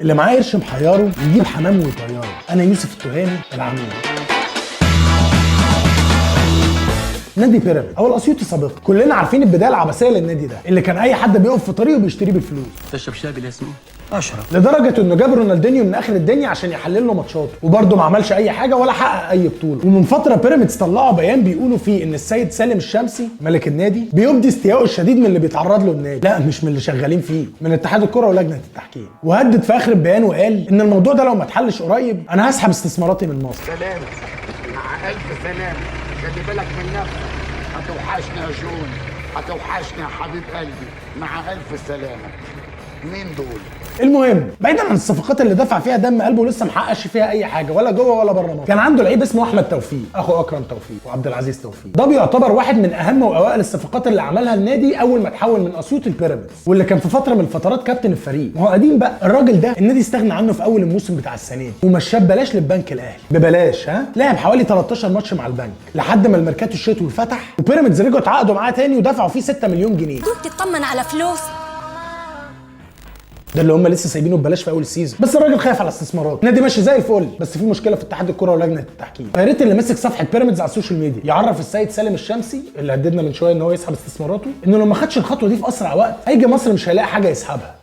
اللي معاه قرش محيره يجيب حمام ويطيره. انا يوسف التهامي العميد. نادي بيراميدز او الاسيوطي سابقا، كلنا عارفين البدايه العبثيه للنادي ده اللي كان اي حد بيقف في طريقه بيشتريه بالفلوس. تشرب شاي بالياسمين اشرب، لدرجه انه جاب رونالدينيو من اخر الدنيا عشان يحلل له ماتشاته، وبرده ما عملش اي حاجه ولا حقق اي بطوله. ومن فتره بيراميدز طلعوا بيان بيقولوا فيه ان السيد سالم الشمسي ملك النادي بيبدي استيائه الشديد من اللي بيتعرض له النادي، لا مش من اللي شغالين فيه، من اتحاد الكره ولجنه التحكيم. وهدد في اخر البيان وقال ان الموضوع ده لو ما اتحلش قريب انا هسحب استثماراتي من مصر. سلام مع الف سلام، خلي بالك من نفسك، هتوحشنا يا جون، هتوحشنا يا حبيب قلبي، مع الف سلامه. مين دول؟ المهم بعيدا عن الصفقات اللي دفع فيها دم قلبه ولسه محققش فيها اي حاجه ولا جوه ولا بره مصر، كان عنده لعيب اسمه احمد توفيق اخو اكرم توفيق وعبد العزيز توفيق. ده بيعتبر واحد من اهم واوائل الصفقات اللي عملها النادي اول ما تحول من اسيوطي لبيراميدز، واللي كان في فتره من الفترات كابتن الفريق. ما هو قديم بقى الراجل ده، النادي استغنى عنه في اول الموسم بتاع السنه دي ومشاه ببلاش للبنك الاهلي. ببلاش لعب حوالي 13 ماتش مع البنك لحد ما الميركاتو الشتوي فتح وبيراميدز رجعوا اتعاقدوا معاه تاني ودفعوا فيه 6 مليون جنيه. دوب تطمن على فلوس، ده اللي هم لسه سايبينه ببلاش في اول السيزون. بس الراجل خايف على استثماراته. النادي ماشي زي الفل، بس في مشكله في اتحاد الكره ولجنه التحكيم. يا ريت اللي ماسك صفحه بيراميدز على السوشيال ميديا يعرف السيد سالم الشمسي اللي هددنا من شويه ان هو يسحب استثماراته، انه لو ما خدش الخطوه دي في اسرع وقت هيجي مصر مش هيلاقي حاجه يسحبها.